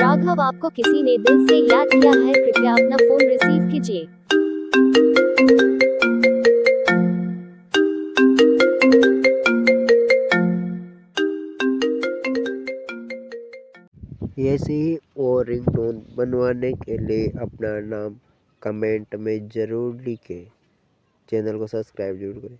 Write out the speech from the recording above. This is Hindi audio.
राघव, आपको किसी ने दिल से याद किया है, कृपया अपना फोन रिसीव कीजिए। ऐसे ही और रिंगटोन बनवाने के लिए अपना नाम कमेंट में ज़रूर लिखें। चैनल को सब्सक्राइब जरूर करें।